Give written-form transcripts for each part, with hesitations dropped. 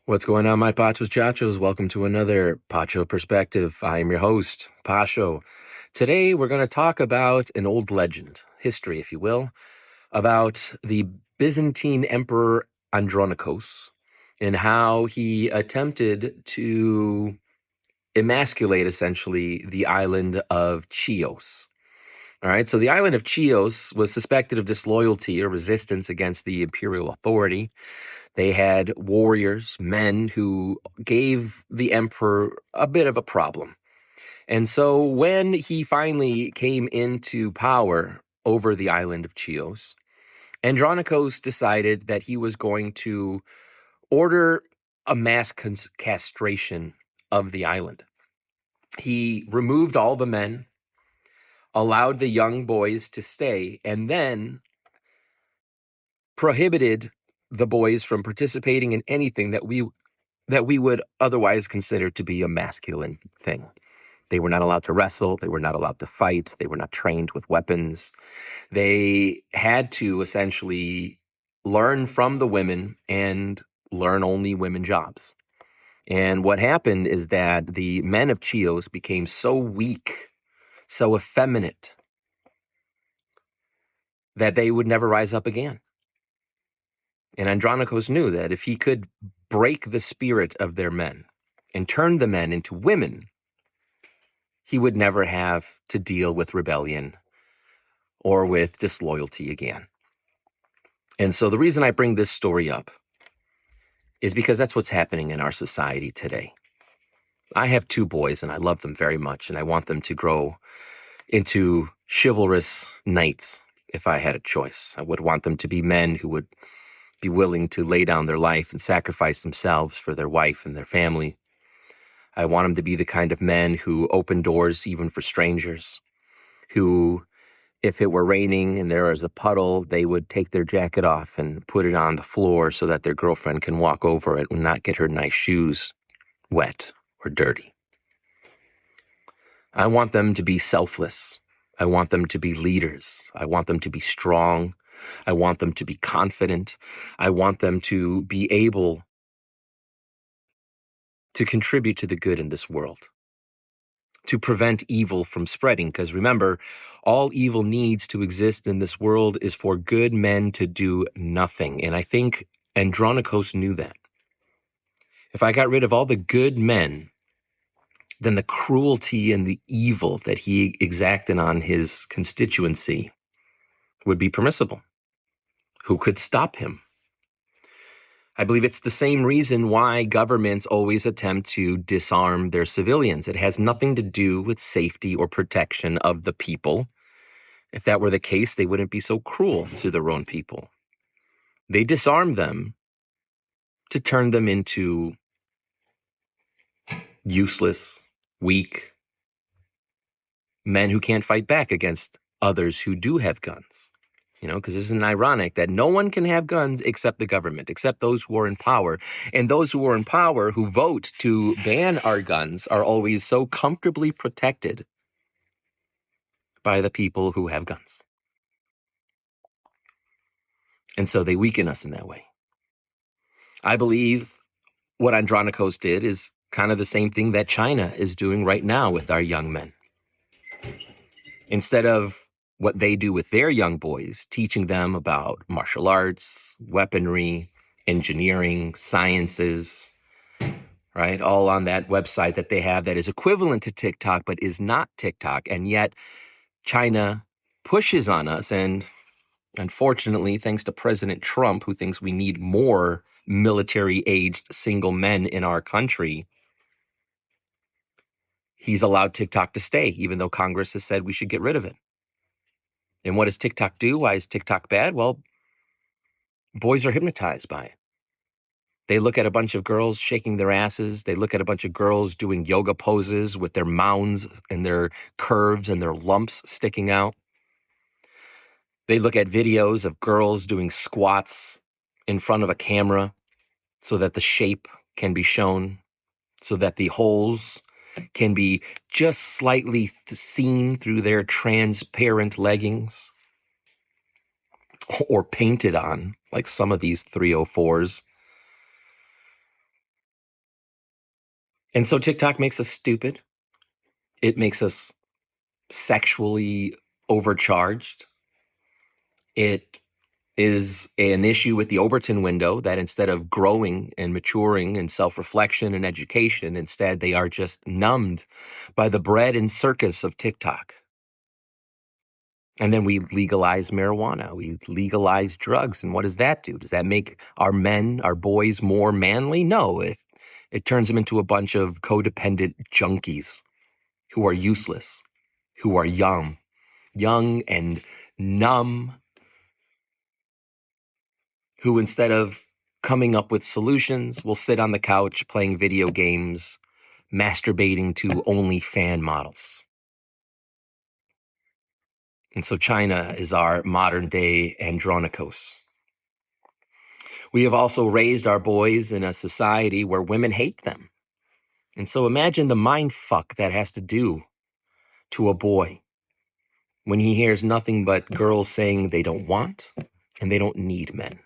What's going on, my Pachos, Chachos? Welcome to another Pacho Perspective. I am your host, Pacho. Today, we're going to talk about an old legend, history, if you will, about the Byzantine Emperor Andronikos and how he attempted to emasculate, essentially, the island of Chios. All right, so the island of Chios was suspected of disloyalty or resistance against the imperial authority. They had warriors, men who gave the emperor a bit of a problem. And so when he finally came into power over the island of Chios, Andronikos decided that he was going to order a mass castration of the island. He removed all the men, allowed the young boys to stay, and then prohibited the boys from participating in anything that we would otherwise consider to be a masculine thing. They were not allowed to wrestle. They were not allowed to fight. They were not trained with weapons. They had to essentially learn from the women and learn only women jobs. And what happened is that the men of Chios became so weak, so effeminate, that they would never rise up again. And Andronikos knew that if he could break the spirit of their men and turn the men into women, he would never have to deal with rebellion or with disloyalty again. And so the reason I bring this story up is because that's what's happening in our society today. I have two boys and I love them very much, and I want them to grow into chivalrous knights if I had a choice. I would want them to be men who would be willing to lay down their life and sacrifice themselves for their wife and their family. I want them to be the kind of men who open doors even for strangers, who, if it were raining and there was a puddle, they would take their jacket off and put it on the floor so that their girlfriend can walk over it and not get her nice shoes wet or dirty. I want them to be selfless. I want them to be leaders. I want them to be strong. I want them to be confident. I want them to be able to contribute to the good in this world, to prevent evil from spreading. Because remember, all evil needs to exist in this world is for good men to do nothing. And I think Andronikos knew that. If I got rid of all the good men, then the cruelty and the evil that he exacted on his constituency would be permissible. Who could stop him? I believe it's the same reason why governments always attempt to disarm their civilians. It has nothing to do with safety or protection of the people. If that were the case, they wouldn't be so cruel to their own people. They disarm them to turn them into useless, weak men who can't fight back against others who do have guns. Because isn't it ironic that no one can have guns except the government, except those who are in power. And those who are in power who vote to ban our guns are always so comfortably protected by the people who have guns. And so they weaken us in that way. I believe what Andronikos did is kind of the same thing that China is doing right now with our young men. Instead of what they do with their young boys, teaching them about martial arts, weaponry, engineering, sciences, right? All on that website that they have that is equivalent to TikTok, but is not TikTok. And yet China pushes on us. And unfortunately, thanks to President Trump, who thinks we need more military-aged single men in our country, he's allowed TikTok to stay, even though Congress has said we should get rid of it. And what does TikTok do? Why is TikTok bad? Well, boys are hypnotized by it. They look at a bunch of girls shaking their asses. They look at a bunch of girls doing yoga poses with their mounds and their curves and their lumps sticking out. They look at videos of girls doing squats in front of a camera so that the shape can be shown, so that the holes can be just slightly seen through their transparent leggings or painted on, like some of these 304s. And so TikTok makes us stupid. It makes us sexually overcharged. It is an issue with the Overton window that instead of growing and maturing and self-reflection and education, instead they are just numbed by the bread and circus of TikTok. And then we legalize marijuana. We legalize drugs. And what does that do? Does that make our men, our boys more manly? No, it turns them into a bunch of codependent junkies who are useless, who are young and numb, who instead of coming up with solutions will sit on the couch playing video games, masturbating to only fan models. And so China is our modern day Andronikos. We have also raised our boys in a society where women hate them. And so imagine the mind fuck that has to do to a boy when he hears nothing but girls saying they don't want and they don't need men.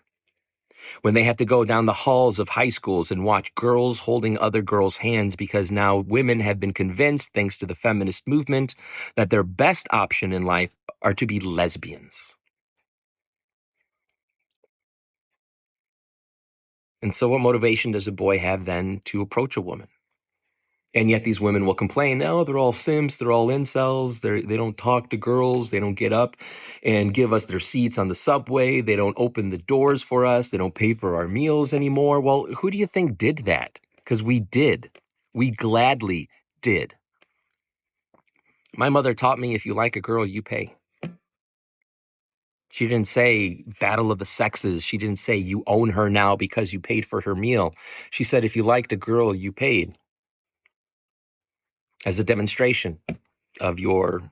When they have to go down the halls of high schools and watch girls holding other girls' hands because now women have been convinced, thanks to the feminist movement, that their best option in life are to be lesbians. And so what motivation does a boy have then to approach a woman? And yet these women will complain, no, they're all simps, they're all incels, they don't talk to girls, they don't get up and give us their seats on the subway, they don't open the doors for us, they don't pay for our meals anymore. Well, who do you think did that? Because we did. We gladly did. My mother taught me, if you like a girl, you pay. She didn't say battle of the sexes. She didn't say you own her now because you paid for her meal. She said, if you liked a girl, you paid. As a demonstration of your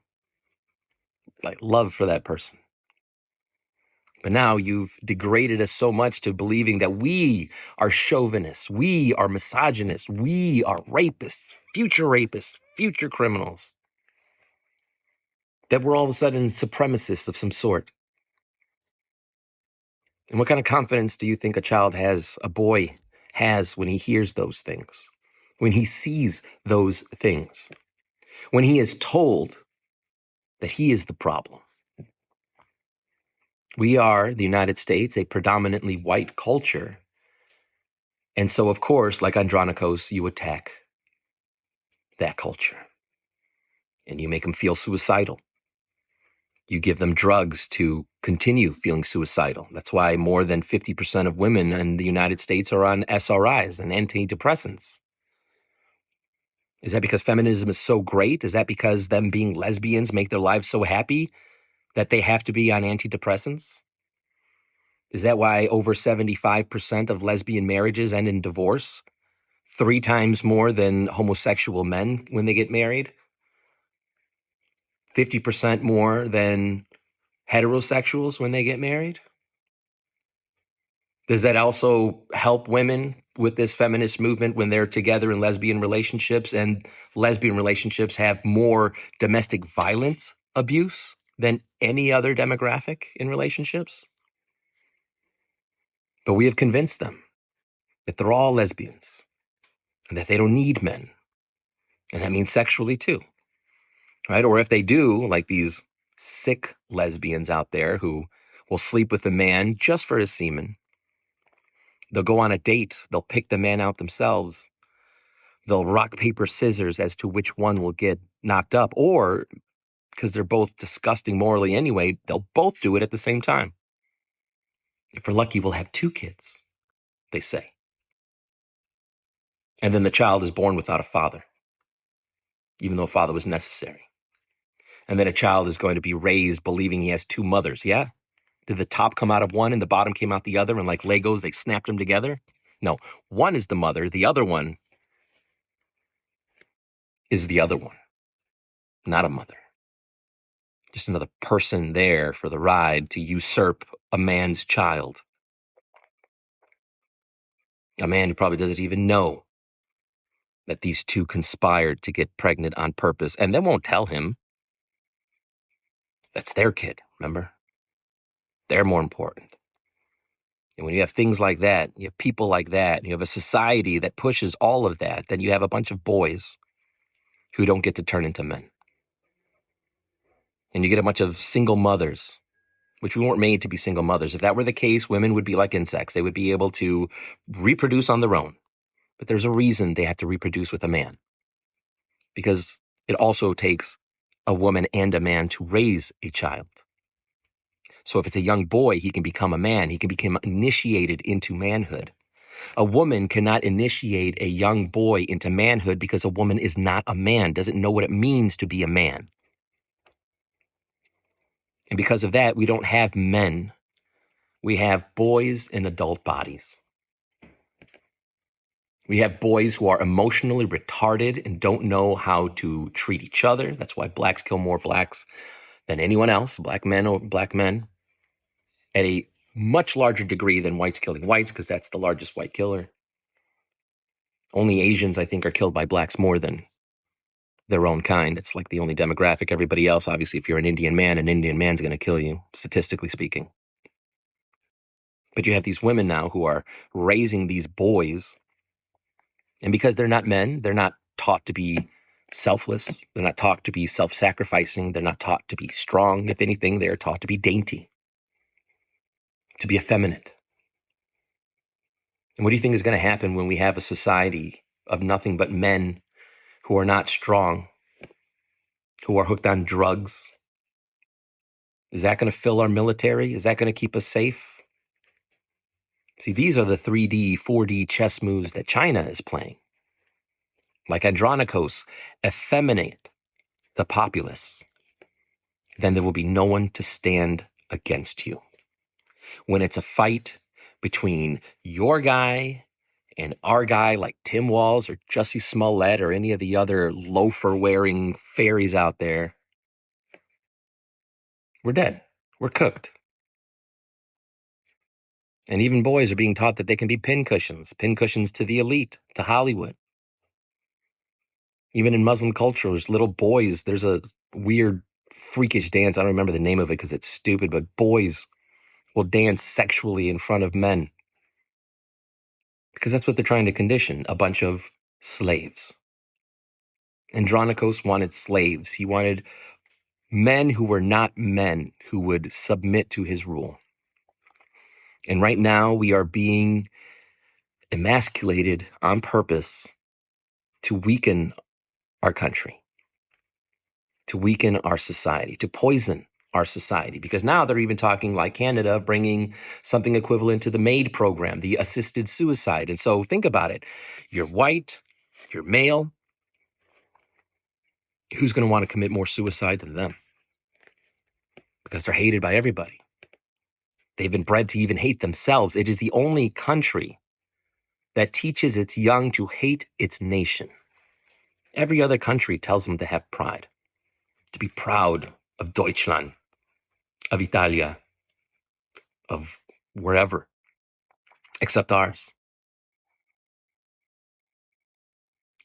love for that person. But now you've degraded us so much to believing that we are chauvinists, we are misogynists, we are rapists, future criminals, that we're all of a sudden supremacists of some sort. And what kind of confidence do you think a child has, a boy has, when he hears those things, when he sees those things, when he is told that he is the problem? We are, the United States, a predominantly white culture. And so, of course, like Andronikos, you attack that culture. And you make them feel suicidal. You give them drugs to continue feeling suicidal. That's why more than 50% of women in the United States are on SRIs and antidepressants. Is that because feminism is so great? Is that because them being lesbians make their lives so happy that they have to be on antidepressants? Is that why over 75% of lesbian marriages end in divorce? 3 times more than homosexual men when they get married? 50% more than heterosexuals when they get married? Does that also help women with this feminist movement when they're together in lesbian relationships, and lesbian relationships have more domestic violence abuse than any other demographic in relationships? But we have convinced them that they're all lesbians and that they don't need men. And that means sexually too, right? Or if they do, like these sick lesbians out there who will sleep with a man just for his semen. They'll go on a date. They'll pick the man out themselves. They'll rock, paper, scissors as to which one will get knocked up. Or, because they're both disgusting morally anyway, they'll both do it at the same time. If we're lucky, we'll have 2 kids, they say. And then the child is born without a father, even though a father was necessary. And then a child is going to be raised believing he has 2 mothers. Yeah? Did the top come out of one and the bottom came out the other, and like Legos, they snapped them together? No, one is the mother. The other one is the other one, not a mother. Just another person there for the ride to usurp a man's child. A man who probably doesn't even know that these 2 conspired to get pregnant on purpose. And they won't tell him. That's their kid, remember? They're more important. And when you have things like that, you have people like that, and you have a society that pushes all of that, then you have a bunch of boys who don't get to turn into men. And you get a bunch of single mothers, which we weren't made to be single mothers. If that were the case, women would be like insects. They would be able to reproduce on their own. But there's a reason they have to reproduce with a man, because it also takes a woman and a man to raise a child. So if it's a young boy, he can become a man. He can become initiated into manhood. A woman cannot initiate a young boy into manhood because a woman is not a man, doesn't know what it means to be a man. And because of that, we don't have men. We have boys in adult bodies. We have boys who are emotionally retarded and don't know how to treat each other. That's why blacks kill more blacks than anyone else, black men at a much larger degree than whites killing whites, because that's the largest white killer. Only Asians, I think, are killed by blacks more than their own kind. It's like the only demographic. Everybody else, obviously, if you're an Indian man's going to kill you, statistically speaking. But you have these women now who are raising these boys, and because they're not men, they're not taught to be selfless. They're not taught to be self-sacrificing. They're not taught to be strong. If anything, they're taught to be dainty, to be effeminate. And what do you think is going to happen when we have a society of nothing but men who are not strong, who are hooked on drugs? Is that going to fill our military? Is that going to keep us safe? See, these are the 3D, 4D chess moves that China is playing. Like Andronikos, effeminate the populace. Then there will be no one to stand against you. When it's a fight between your guy and our guy, like Tim Walz or Jussie Smollett or any of the other loafer-wearing fairies out there, we're dead. We're cooked. And even boys are being taught that they can be pincushions to the elite, to Hollywood. Even in Muslim cultures, little boys, there's a weird, freakish dance. I don't remember the name of it because it's stupid, but boys will dance sexually in front of men because that's what they're trying to condition, a bunch of slaves. Andronikos wanted slaves. He wanted men who were not men, who would submit to his rule. And right now we are being emasculated on purpose to weaken our country, to weaken our society, to poison our society. Because now they're even talking, like Canada, bringing something equivalent to the MAID program, the assisted suicide. And so think about it. You're white, you're male. Who's going to want to commit more suicide than them? Because they're hated by everybody. They've been bred to even hate themselves. It is the only country that teaches its young to hate its nation. Every other country tells them to have pride, to be proud of Deutschland, of Italia, of wherever, except ours.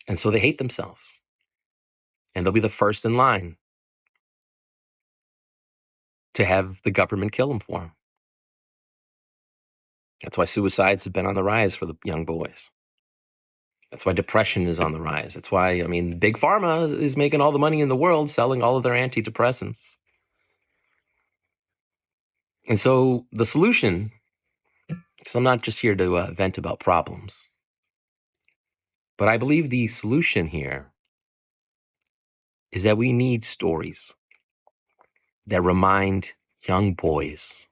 And so they hate themselves. And they'll be the first in line to have the government kill them for them. That's why suicides have been on the rise for the young boys. That's why depression is on the rise. That's why, Big Pharma is making all the money in the world selling all of their antidepressants. And so the solution, because I'm not just here to vent about problems, but I believe the solution here is that we need stories that remind young boys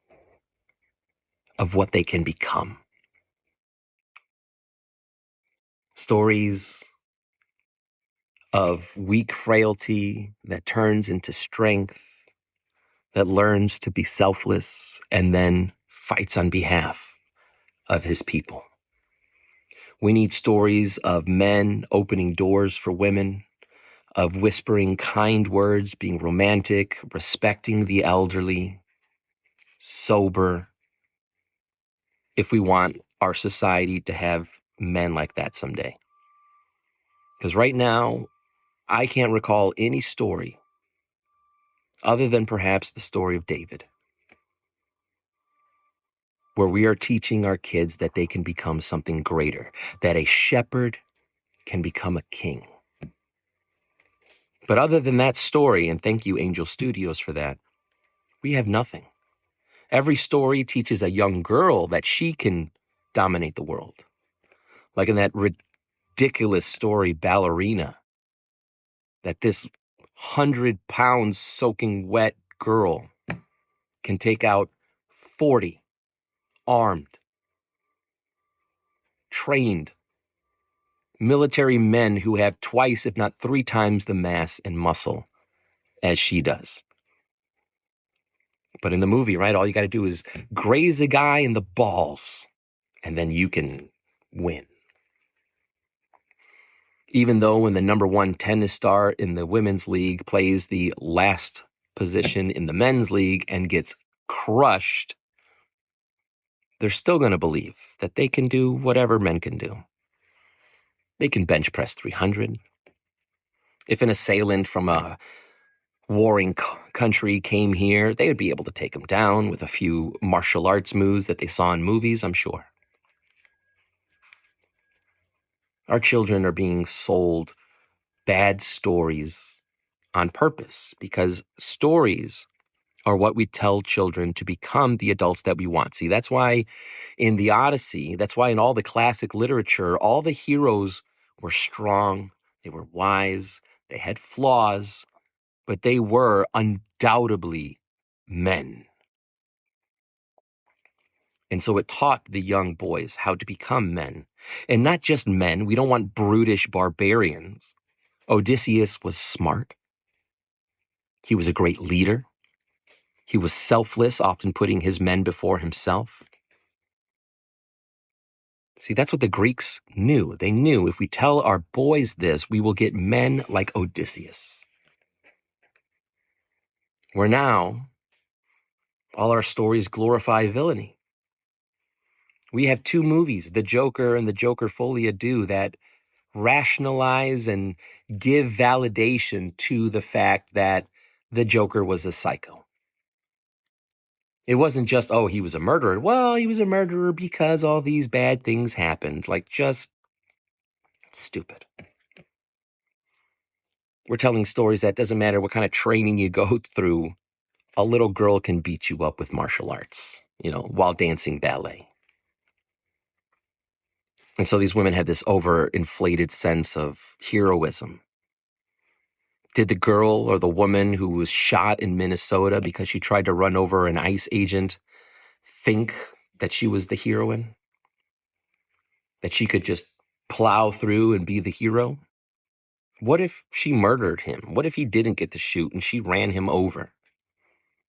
of what they can become. Stories of weak frailty that turns into strength, that learns to be selfless and then fights on behalf of his people. We need stories of men opening doors for women, of whispering kind words, being romantic, respecting the elderly, sober, if we want our society to have men like that someday. Because right now, I can't recall any story other than perhaps the story of David, where we are teaching our kids that they can become something greater, that a shepherd can become a king. But other than that story, and thank you, Angel Studios, for that, we have nothing. Every story teaches a young girl that she can dominate the world. Like in that ridiculous story, Ballerina, that this 100-pound soaking wet girl can take out 40 armed, trained military men who have twice, if not 3 times, the mass and muscle as she does. But in the movie, right, all you got to do is graze a guy in the balls, and then you can win. Even though when the number 1 tennis star in the women's league plays the last position in the men's league and gets crushed, they're still going to believe that they can do whatever men can do. They can bench press 300. If an assailant from a warring country came here, they would be able to take him down with a few martial arts moves that they saw in movies, I'm sure. Our children are being sold bad stories on purpose because stories are what we tell children to become the adults that we want. See, that's why in the Odyssey, that's why in all the classic literature, all the heroes were strong, they were wise, they had flaws, but they were undoubtedly men. And so it taught the young boys how to become men. And not just men. We don't want brutish barbarians. Odysseus was smart. He was a great leader. He was selfless, often putting his men before himself. See, that's what the Greeks knew. They knew if we tell our boys this, we will get men like Odysseus. Where now, all our stories glorify villainy. We have 2 movies, The Joker and The Joker Folie Ado, that rationalize and give validation to the fact that the Joker was a psycho. It wasn't just, oh, he was a murderer. Well, he was a murderer because all these bad things happened. Like, just stupid. We're telling stories that doesn't matter what kind of training you go through, a little girl can beat you up with martial arts, while dancing ballet. And so these women had this overinflated sense of heroism. Did the girl or the woman who was shot in Minnesota because she tried to run over an ICE agent think that she was the heroine? That she could just plow through and be the hero? What if she murdered him? What if he didn't get to shoot and she ran him over?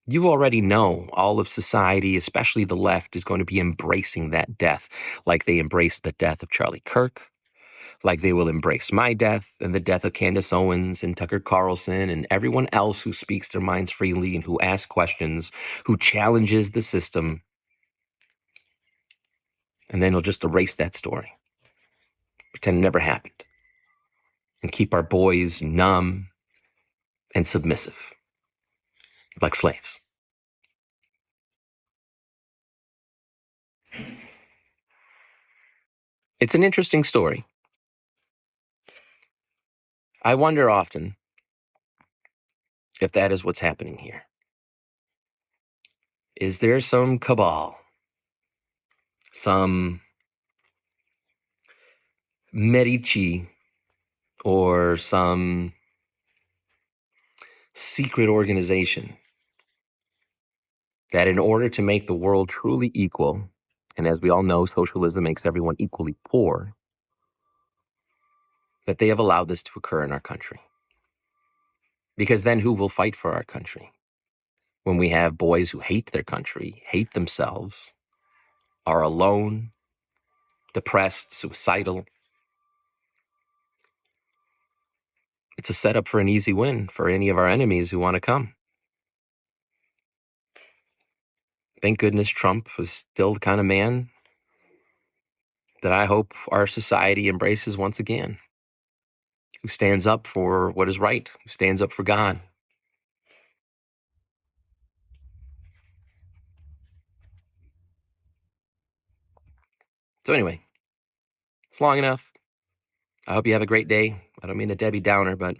You already know all of society, especially the left, is going to be embracing that death like they embraced the death of Charlie Kirk, like they will embrace my death and the death of Candace Owens and Tucker Carlson and everyone else who speaks their minds freely and who asks questions, who challenges the system. And then they'll just erase that story, pretend it never happened, and keep our boys numb and submissive, like slaves. It's an interesting story. I wonder often if that is what's happening here. Is there some cabal, some Medici, or some secret organization that in order to make the world truly equal, and as we all know, socialism makes everyone equally poor, that they have allowed this to occur in our country? Because then who will fight for our country? When we have boys who hate their country, hate themselves, are alone, depressed, suicidal. It's a setup for an easy win for any of our enemies who want to come. Thank goodness Trump was still the kind of man that I hope our society embraces once again, who stands up for what is right, who stands up for God. So anyway, it's long enough. I hope you have a great day. I don't mean a Debbie Downer, but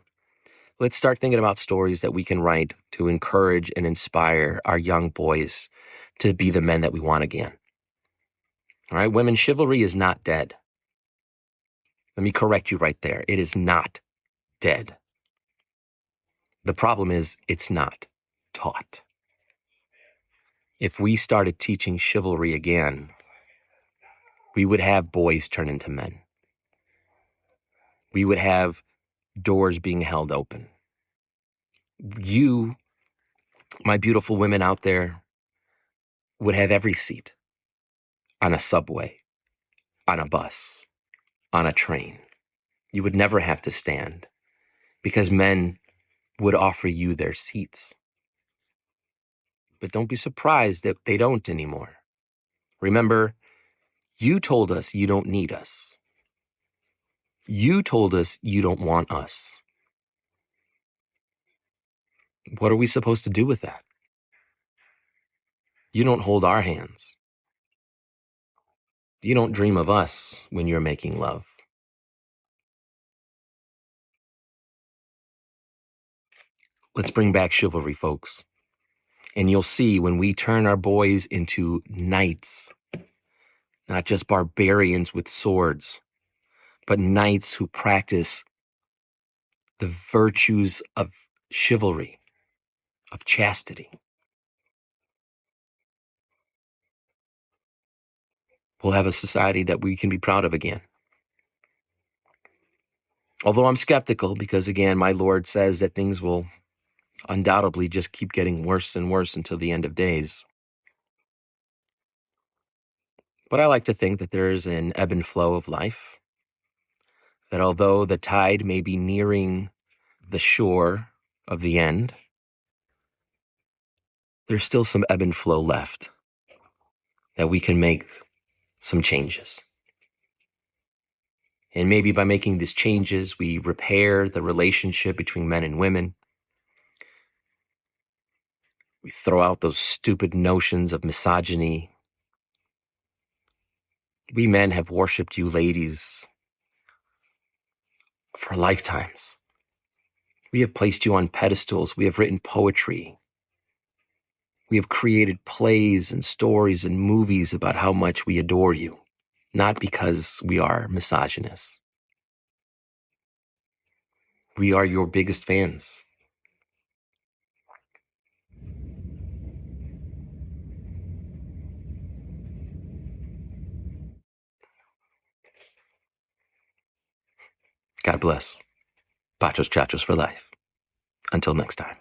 let's start thinking about stories that we can write to encourage and inspire our young boys to be the men that we want again. All right, women, chivalry is not dead. Let me correct you right there. It is not dead. The problem is it's not taught. If we started teaching chivalry again, we would have boys turn into men. We would have doors being held open. You, my beautiful women out there, would have every seat on a subway, on a bus, on a train. You would never have to stand because men would offer you their seats. But don't be surprised that they don't anymore. Remember, you told us you don't need us. You told us you don't want us. What are we supposed to do with that? You don't hold our hands. You don't dream of us when you're making love. Let's bring back chivalry, folks. And you'll see when we turn our boys into knights, not just barbarians with swords, but knights who practice the virtues of chivalry, of chastity. We'll have a society that we can be proud of again. Although I'm skeptical because, again, my Lord says that things will undoubtedly just keep getting worse and worse until the end of days. But I like to think that there is an ebb and flow of life, that although the tide may be nearing the shore of the end, there's still some ebb and flow left, that we can make some changes. And maybe by making these changes, we repair the relationship between men and women. We throw out those stupid notions of misogyny. We men have worshipped you ladies for lifetimes. We have placed you on pedestals. We have written poetry. We have created plays and stories and movies about how much we adore you, not because we are misogynists. We are your biggest fans. God bless. Pachos, Chachos for life. Until next time.